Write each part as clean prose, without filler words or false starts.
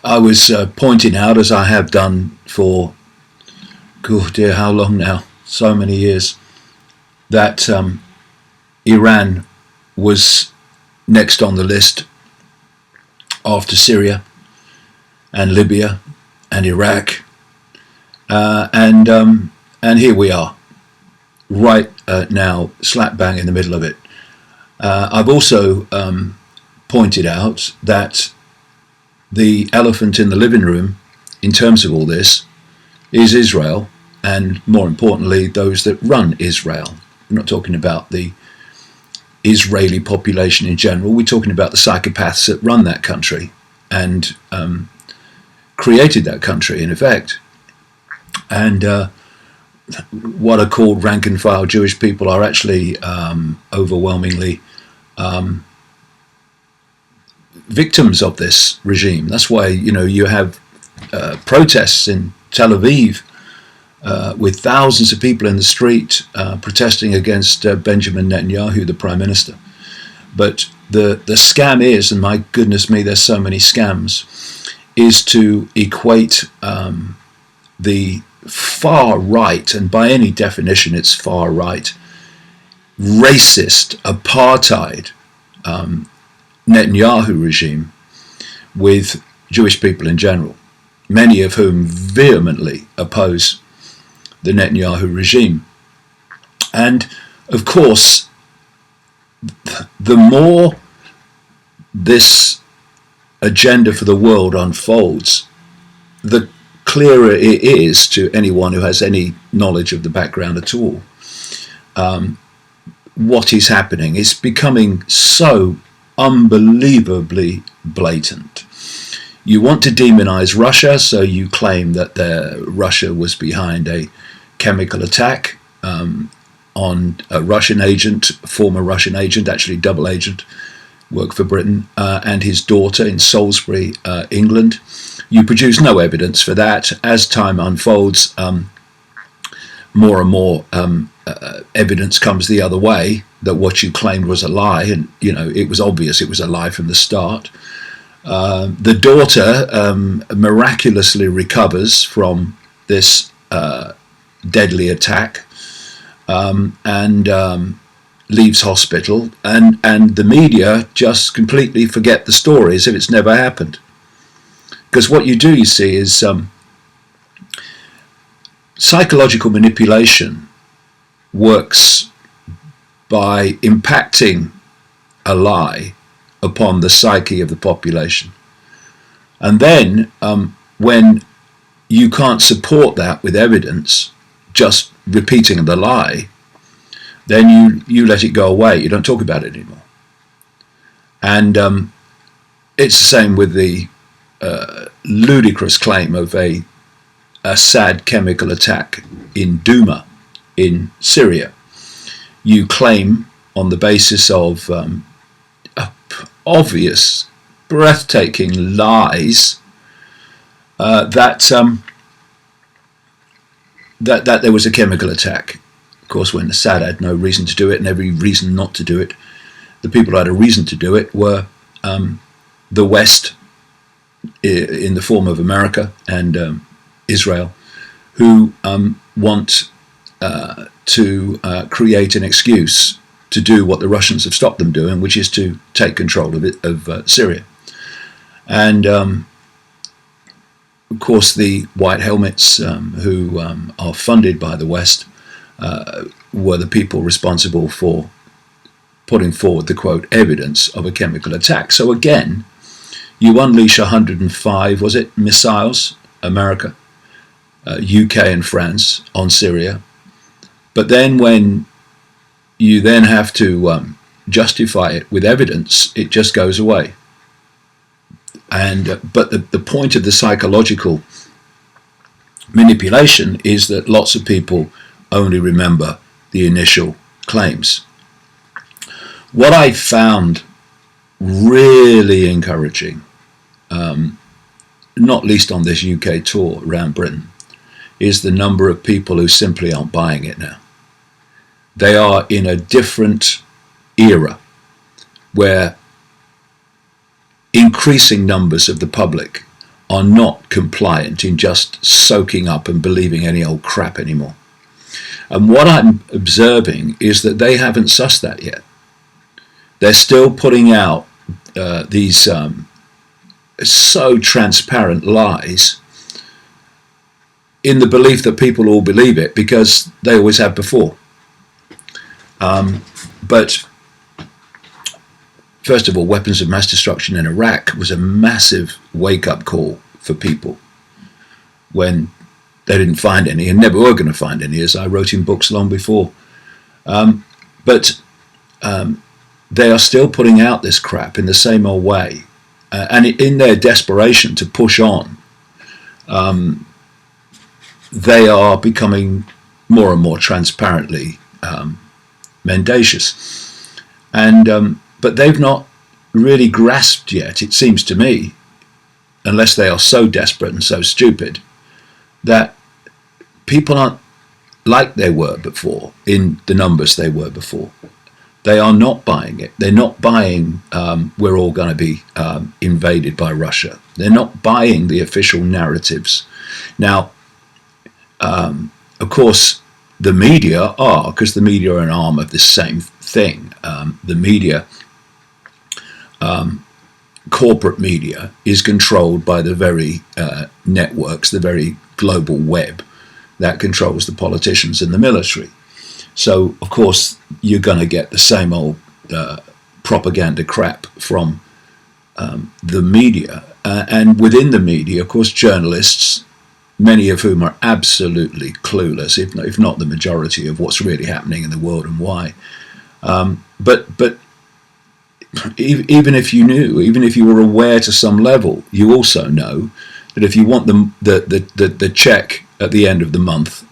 I was pointing out, as I have done for, good dear, how long now? So many years, that Iran was next on the list after Syria and Libya and Iraq, and here we are, right now, slap bang in the middle of it. I've also pointed out that the elephant in the living room, in terms of all this, is Israel, and more importantly, those that run Israel. We're not talking about the Israeli population in general. We're talking about the psychopaths that run that country and created that country, in effect. And what are called rank and file Jewish people are actually overwhelmingly victims of this regime. That's why, you have protests in Tel Aviv with thousands of people in the street protesting against Benjamin Netanyahu, the Prime Minister. But the scam is, and my goodness me, there's so many scams, is to equate the far right, and by any definition it's far right, racist, apartheid Netanyahu regime with Jewish people in general, many of whom vehemently oppose the Netanyahu regime. And of course, the more this agenda for the world unfolds, the clearer it is to anyone who has any knowledge of the background at all what is happening. It's becoming so unbelievably blatant. You want to demonize Russia, so you claim that Russia was behind a chemical attack on a Russian agent, former Russian agent, actually double agent, worked for Britain, and his daughter in Salisbury, England. You produce no evidence for that. As time unfolds, more and more evidence comes the other way, that what you claimed was a lie, and it was obvious it was a lie from the start. The daughter miraculously recovers from this deadly attack and leaves hospital, and the media just completely forget the story as if it's never happened. Because what you do, you see, is psychological manipulation works by impacting a lie upon the psyche of the population. And then when you can't support that with evidence, just repeating the lie, then you let it go away. You don't talk about it anymore. And it's the same with the ludicrous claim of a Assad chemical attack in Douma in Syria. You claim on the basis of obvious, breathtaking lies that there was a chemical attack. Of course, when Assad had no reason to do it and every reason not to do it, the people who had a reason to do it were the West, in the form of America and Israel, who want to create an excuse to do what the Russians have stopped them doing, which is to take control of Syria. And of course, the White Helmets, who are funded by the West, were the people responsible for putting forward the, quote, evidence of a chemical attack. So again, you unleash 105, was it, missiles, America, UK and France, on Syria. But then when you then have to justify it with evidence, it just goes away. And but the point of the psychological manipulation is that lots of people only remember the initial claims. What I found really encouraging, not least on this UK tour around Britain, is the number of people who simply aren't buying it now. They are in a different era where increasing numbers of the public are not compliant in just soaking up and believing any old crap anymore. And what I'm observing is that they haven't sussed that yet. They're still putting out these so transparent lies in the belief that people all believe it, because they always have before. But first of all, weapons of mass destruction in Iraq was a massive wake-up call for people when they didn't find any, and never were going to find any, as I wrote in books long before. But they are still putting out this crap in the same old way. And in their desperation to push on, they are becoming more and more transparently mendacious. And but they've not really grasped yet, it seems to me, unless they are so desperate and so stupid, that people aren't like they were before, in the numbers they were before. They are not buying it. They're not buying we're all going to be invaded by Russia. They're not buying the official narratives. Now, of course, the media are, because the media are an arm of the same thing. The media, corporate media, is controlled by the very networks, the very global web that controls the politicians and the military. So, of course, you're going to get the same old propaganda crap from the media. And within the media, of course, journalists, many of whom are absolutely clueless, if not the majority, of what's really happening in the world and why. But even if you knew, even if you were aware to some level, you also know that if you want the check at the end of the month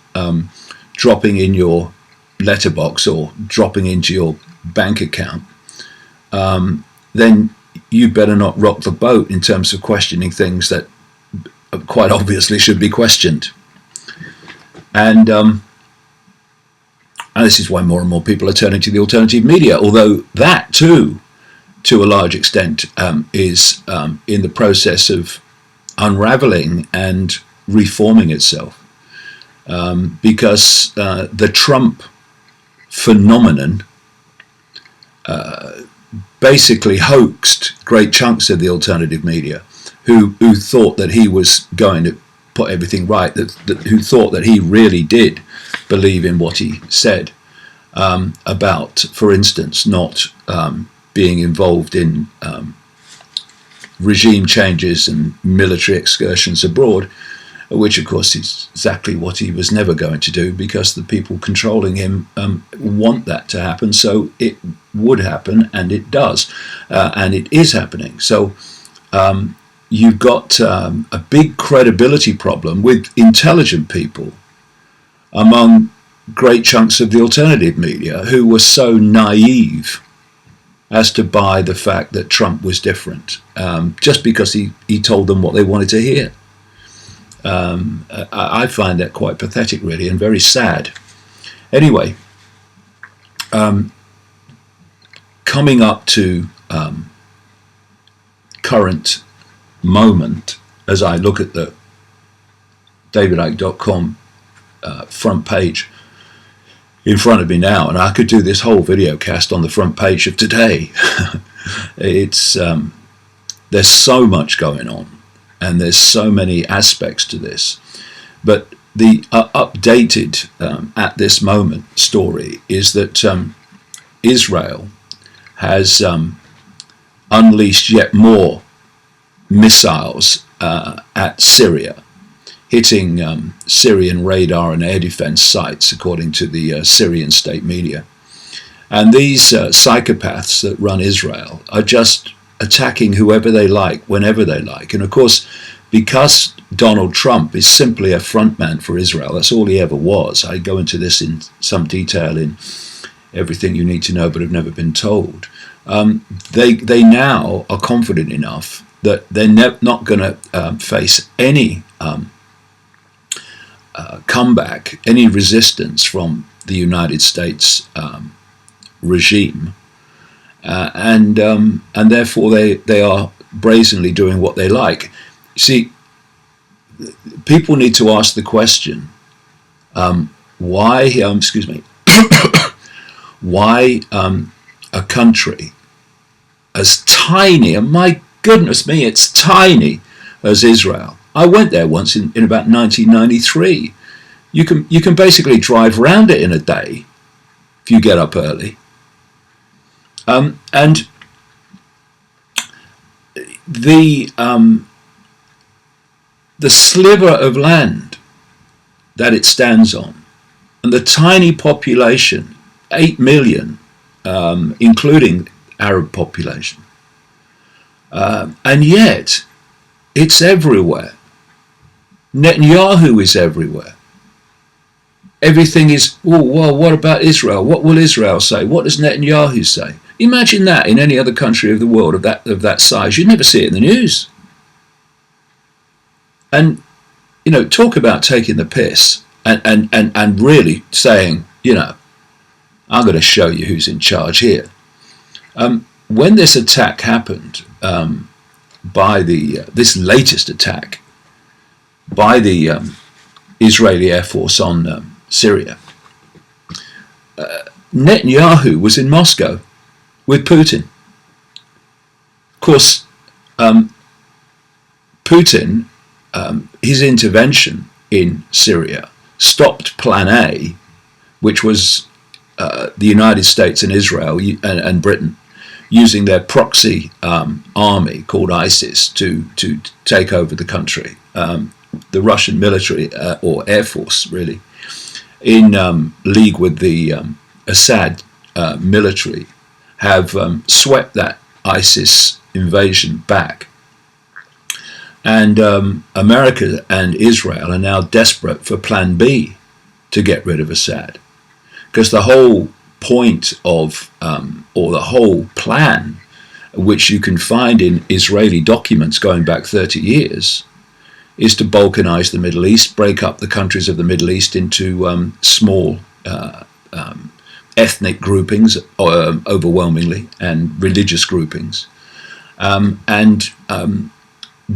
dropping in your letterbox or dropping into your bank account, then you better not rock the boat in terms of questioning things that quite obviously should be questioned. And this is why more and more people are turning to the alternative media, although that too, to a large extent, is in the process of unraveling and reforming itself, because the Trump phenomenon basically hoaxed great chunks of the alternative media who thought that he was going to put everything right, who thought that he really did believe in what he said about, for instance, not being involved in regime changes and military excursions abroad, which of course is exactly what he was never going to do, because the people controlling him want that to happen. So it would happen, and it does, and it is happening. So you've got a big credibility problem with intelligent people among great chunks of the alternative media who were so naive as to buy the fact that Trump was different, just because he told them what they wanted to hear. I find that quite pathetic, really, and very sad. Anyway, coming up to current moment, as I look at the davidicke.com front page in front of me now, and I could do this whole video cast on the front page of today. It's there's so much going on, and there's so many aspects to this. But the updated at this moment story is that Israel has unleashed yet more missiles at Syria, hitting Syrian radar and air defense sites, according to the Syrian state media. And these psychopaths that run Israel are just attacking whoever they like, whenever they like. And of course, because Donald Trump is simply a frontman for Israel, that's all he ever was. I go into this in some detail in Everything You Need to Know But Have Never Been Told. They now are confident enough that they're not going to face any comeback, any resistance from the United States regime, and therefore they are brazenly doing what they like. See, people need to ask the question, why, why a country as tiny, and my goodness me, it's tiny, as Israel. I went there once in about 1993. You can basically drive around it in a day if you get up early. And the sliver of land that it stands on, and the tiny population, 8 million, including Arab population, and yet it's everywhere. Netanyahu is everywhere. Everything is, oh, well, what about Israel? What will Israel say? What does Netanyahu say? Imagine that in any other country of the world of that size. You'd never see it in the news. And, you know, talk about taking the piss and really saying, you know, I'm going to show you who's in charge here. When this attack happened, by this latest attack by the Israeli Air Force on Syria, Netanyahu was in Moscow with Putin. Of course, Putin, his intervention in Syria stopped Plan A, which was the United States and Israel and Britain using their proxy army called ISIS to take over the country. The Russian military, or Air Force really, in league with the Assad military, have swept that ISIS invasion back. And America and Israel are now desperate for Plan B to get rid of Assad. Because the whole point of, or the whole plan, which you can find in Israeli documents going back 30 years, is to balkanize the Middle East, break up the countries of the Middle East into small ethnic groupings, overwhelmingly, and religious groupings, and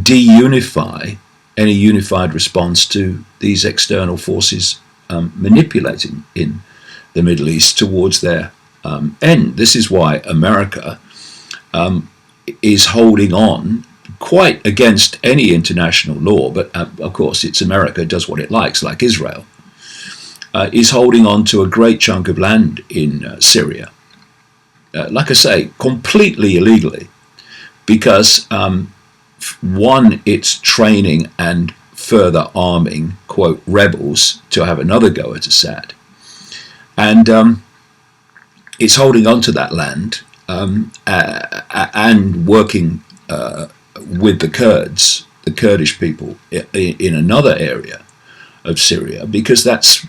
de-unify any unified response to these external forces manipulating in the Middle East towards their end. This is why America is holding on quite against any international law, but of course it's America, does what it likes, like Israel, is holding on to a great chunk of land in Syria. Like I say, completely illegally, because one, it's training and further arming, quote, rebels to have another go at Assad. And it's holding on to that land and working with the Kurds, the Kurdish people, in another area of Syria, because that's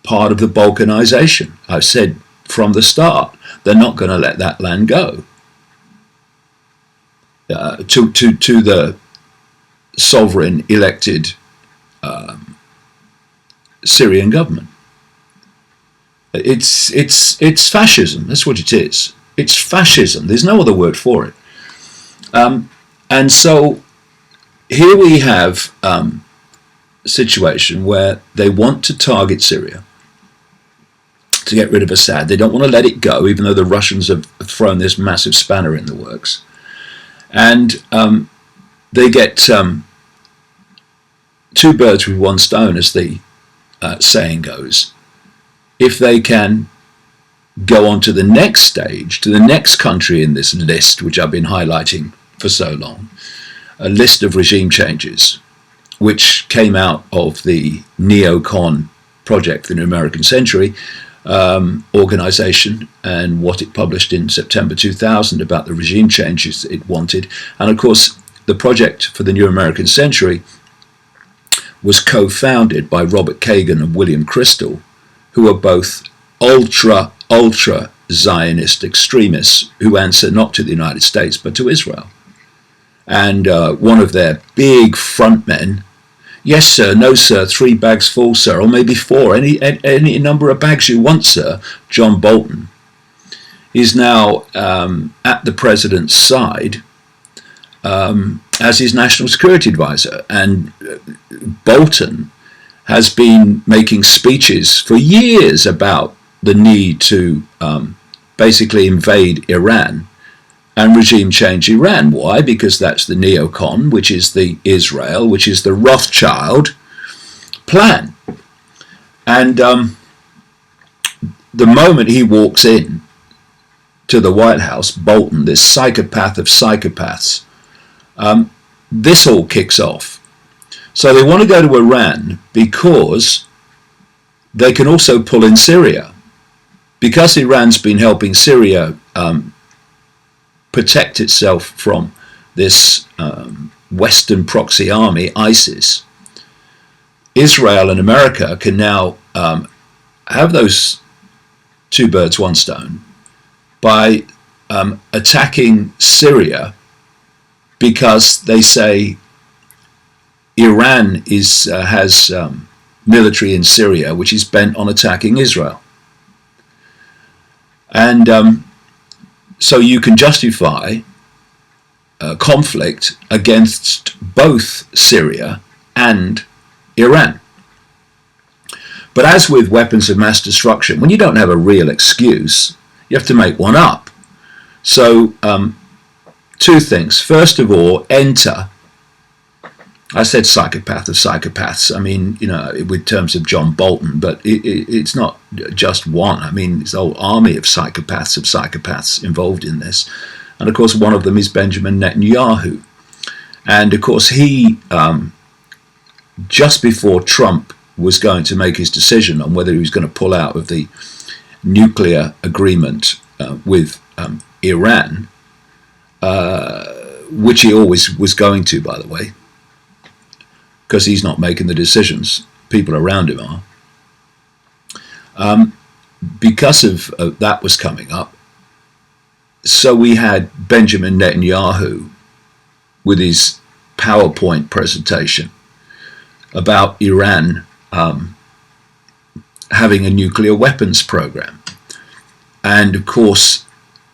part of the balkanization. I've said from the start, they're not going to let that land go to the sovereign elected Syrian government. It's fascism. That's what it is. It's fascism. There's no other word for it. And so here we have a situation where they want to target Syria to get rid of Assad. They don't want to let it go, even though the Russians have thrown this massive spanner in the works. And they get two birds with one stone, as the saying goes. If they can go on to the next stage, to the next country in this list, which I've been highlighting for so long, a list of regime changes, which came out of the neocon project, the New American Century organization, and what it published in September 2000 about the regime changes it wanted. And of course, the project for the New American Century was co-founded by Robert Kagan and William Kristol, who are both ultra Zionist extremists who answer not to the United States but to Israel. And one of their big frontmen, yes sir, no sir, 3 bags full sir, or maybe 4, any number of bags you want sir, John Bolton, is now at the president's side, as his national security advisor. And Bolton has been making speeches for years about the need to basically invade Iran and regime change Iran. Why? Because that's the neocon, which is the Israel, which is the Rothschild plan. And the moment he walks in to the White House, Bolton, this psychopath of psychopaths, this all kicks off. So they want to go to Iran because they can also pull in Syria. Because Iran's been helping Syria protect itself from this Western proxy army, ISIS, Israel and America can now have those two birds, one stone by attacking Syria, because they say Iran has military in Syria which is bent on attacking Israel. And so you can justify conflict against both Syria and Iran. But as with weapons of mass destruction, when you don't have a real excuse, you have to make one up. So two things. First of all, enter. I said psychopath of psychopaths. I mean, you know, with terms of John Bolton, but it's not just one. I mean, it's a whole army of psychopaths involved in this. And of course, one of them is Benjamin Netanyahu. And of course, he, just before Trump was going to make his decision on whether he was going to pull out of the nuclear agreement with Iran, which he always was going to, by the way, because he's not making the decisions, people around him are. Because of that was coming up, so we had Benjamin Netanyahu with his PowerPoint presentation about Iran having a nuclear weapons program. And of course,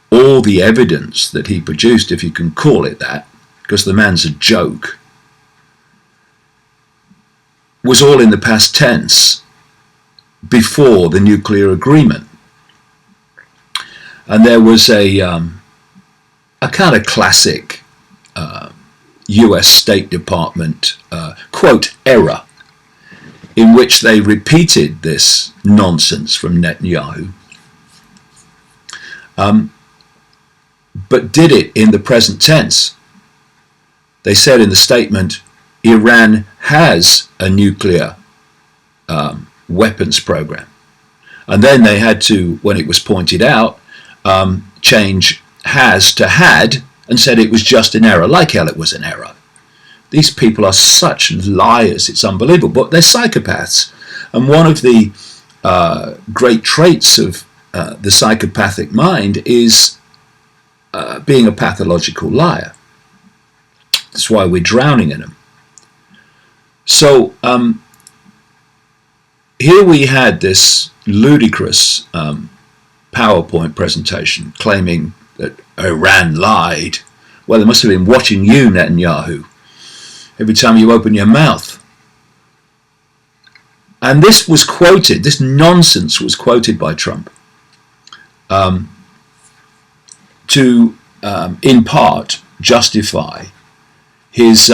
all the evidence that he produced, if you can call it that, because the man's a joke, was all in the past tense before the nuclear agreement. And there was a kind of classic US State Department quote error in which they repeated this nonsense from Netanyahu, but did it in the present tense. They said in the statement, Iran has a nuclear weapons program. And then they had to, when it was pointed out, change has to had and said it was just an error. Like hell it was an error. These people are such liars, it's unbelievable, but they're psychopaths. And one of the great traits of the psychopathic mind is being a pathological liar. That's why we're drowning in them. So here we had this ludicrous PowerPoint presentation claiming that Iran lied. Well, they must have been watching you, Netanyahu, every time you open your mouth. And this was quoted, this nonsense was quoted by Trump to, in part, justify his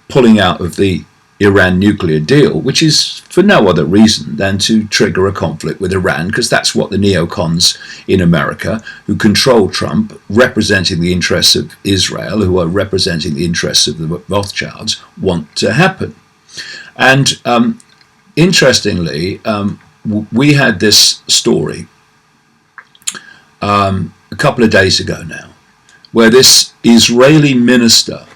pulling out of the Iran nuclear deal, which is for no other reason than to trigger a conflict with Iran, because that's what the neocons in America, who control Trump, representing the interests of Israel, who are representing the interests of the Rothschilds, want to happen. And interestingly, we had this story a couple of days ago now, where this Israeli minister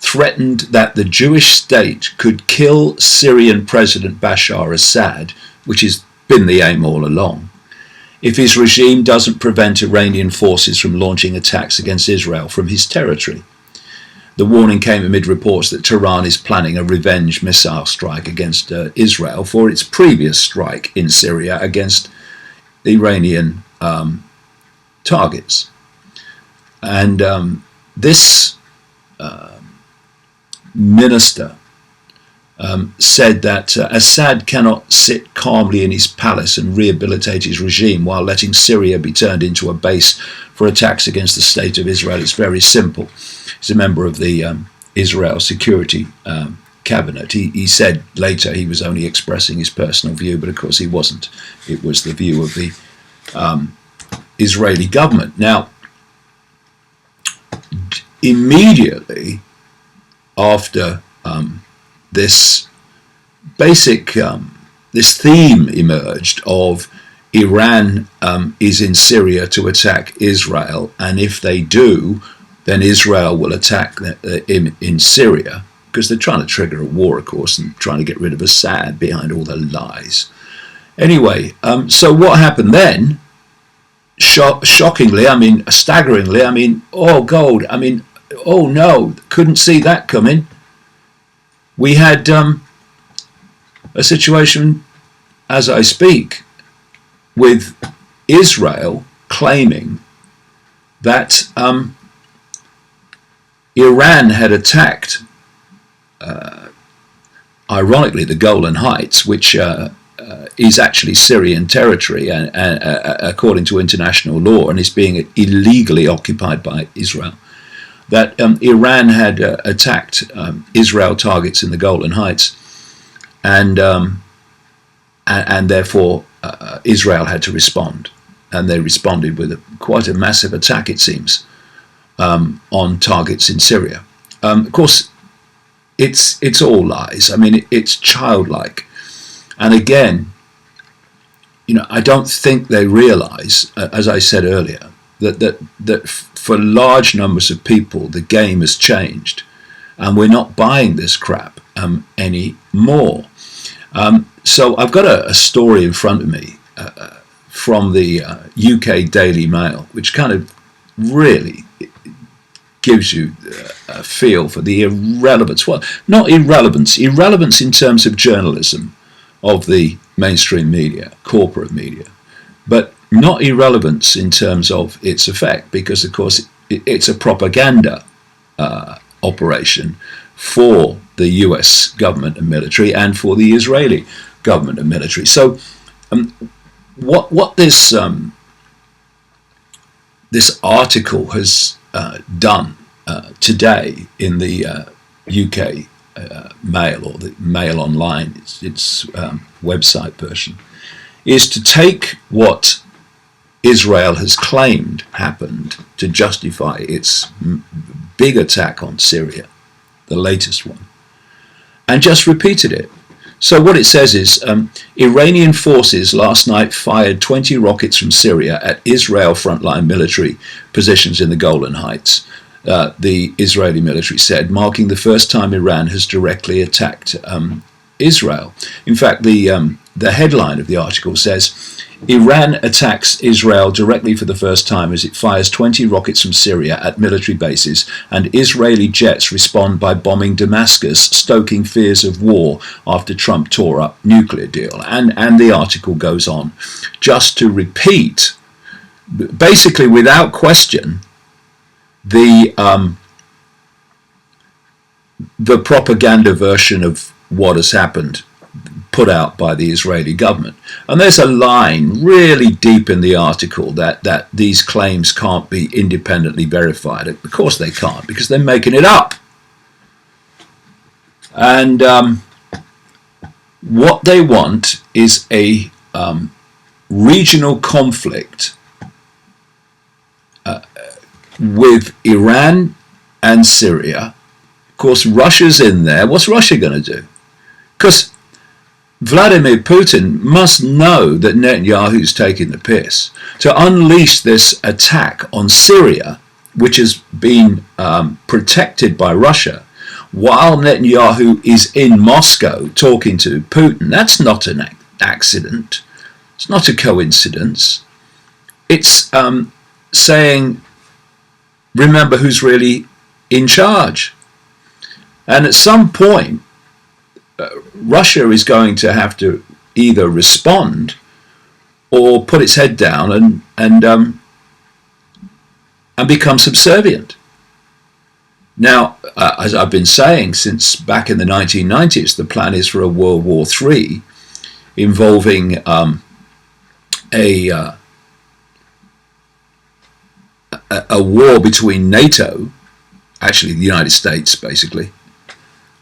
threatened that the Jewish state could kill Syrian President Bashar Assad, which has been the aim all along, if his regime doesn't prevent Iranian forces from launching attacks against Israel from his territory. The warning came amid reports that Tehran is planning a revenge missile strike against Israel for its previous strike in Syria against Iranian targets. And this minister said that Assad cannot sit calmly in his palace and rehabilitate his regime while letting Syria be turned into a base for attacks against the state of Israel. It's very simple. He's a member of the Israel Security Cabinet. He said later he was only expressing his personal view, but of course he wasn't. It was the view of the Israeli government. Now, immediately after this basic this theme emerged of Iran is in Syria to attack Israel, and if they do, then Israel will attack in Syria, because they're trying to trigger a war, of course, and trying to get rid of Assad behind all the lies. Anyway, so what happened then? Shockingly, I mean, staggeringly, I mean, oh God, I mean, oh no, couldn't see that coming. We had a situation, as I speak, with Israel claiming that Iran had attacked, ironically, the Golan Heights, which is actually Syrian territory, and according to international law, and is being illegally occupied by Israel. That Iran had attacked Israel targets in the Golan Heights, and therefore Israel had to respond, and they responded with quite a massive attack, it seems, on targets in Syria. Of course, it's all lies. I mean, it's childlike, and again, you know, I don't think they realise, as I said earlier, that for large numbers of people the game has changed, and we're not buying this crap anymore. So I've got a story in front of me from the UK Daily Mail, which kind of really gives you a feel for the irrelevance. Well, not irrelevance in terms of journalism of the mainstream media, corporate media, but not irrelevance in terms of its effect, because of course it's a propaganda operation for the US government and military, and for the Israeli government and military. So what this this article has done today in the UK Mail, or the Mail Online, its website version, is to take what Israel has claimed happened to justify its big attack on Syria, the latest one, and just repeated it. So what it says is, Iranian forces last night fired 20 rockets from Syria at Israel frontline military positions in the Golan Heights, the Israeli military said, marking the first time Iran has directly attacked Israel. In fact, the headline of the article says, Iran attacks Israel directly for the first time as it fires 20 rockets from Syria at military bases, and Israeli jets respond by bombing Damascus, stoking fears of war after Trump tore up nuclear deal. And the article goes on just to repeat, basically without question, the propaganda version of what has happened put out by the Israeli government. And there's a line really deep in the article that these claims can't be independently verified. Of course they can't, because they're making it up. And what they want is a regional conflict with Iran and Syria. Of course, Russia's in there. What's Russia going to do? Because Vladimir Putin must know that Netanyahu's taking the piss. To unleash this attack on Syria, which has been protected by Russia, while Netanyahu is in Moscow talking to Putin, that's not an accident. It's not a coincidence. It's saying, remember who's really in charge. And at some point, Russia is going to have to either respond or put its head down and become subservient. Now, as I've been saying since back in the 1990s, the plan is for a World War III involving a war between NATO, actually the United States basically,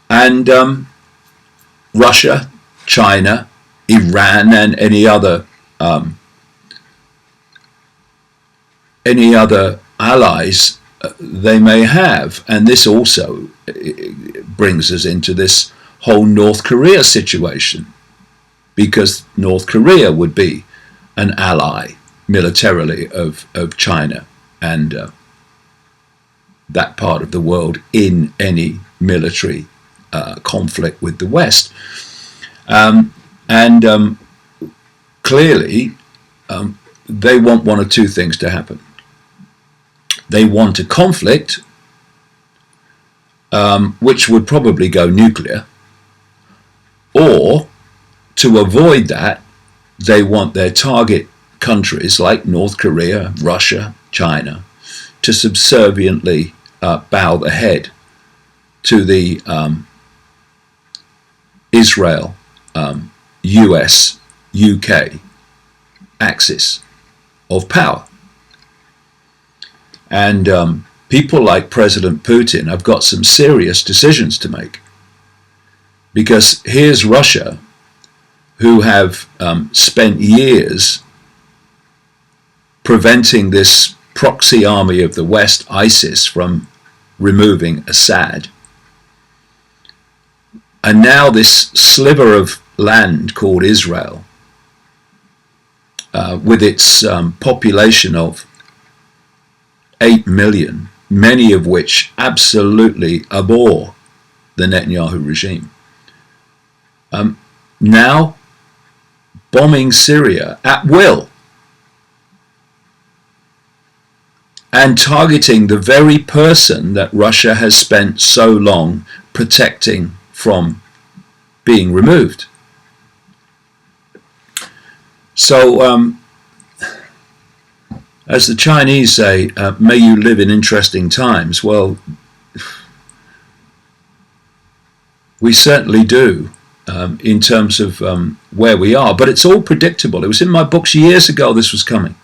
and Russia, China, Iran, and any other allies they may have. And this also brings us into this whole North Korea situation, because North Korea would be an ally militarily of China and that part of the world in any military conflict with the West. Clearly, they want one of two things to happen. They want a conflict, which would probably go nuclear, or to avoid that, they want their target countries like North Korea, Russia, China, to subserviently bow the head to the Israel, US, UK axis of power. And people like President Putin have got some serious decisions to make, because here's Russia, who have spent years preventing this proxy army of the West, ISIS, from removing Assad. And now this sliver of land called Israel, with its population of 8 million, many of which absolutely abhor the Netanyahu regime, now bombing Syria at will and targeting the very person that Russia has spent so long protecting from being removed. So, as the Chinese say, may you live in interesting times. Well, we certainly do, in terms of where we are. But it's all predictable. It was in my books years ago this was coming.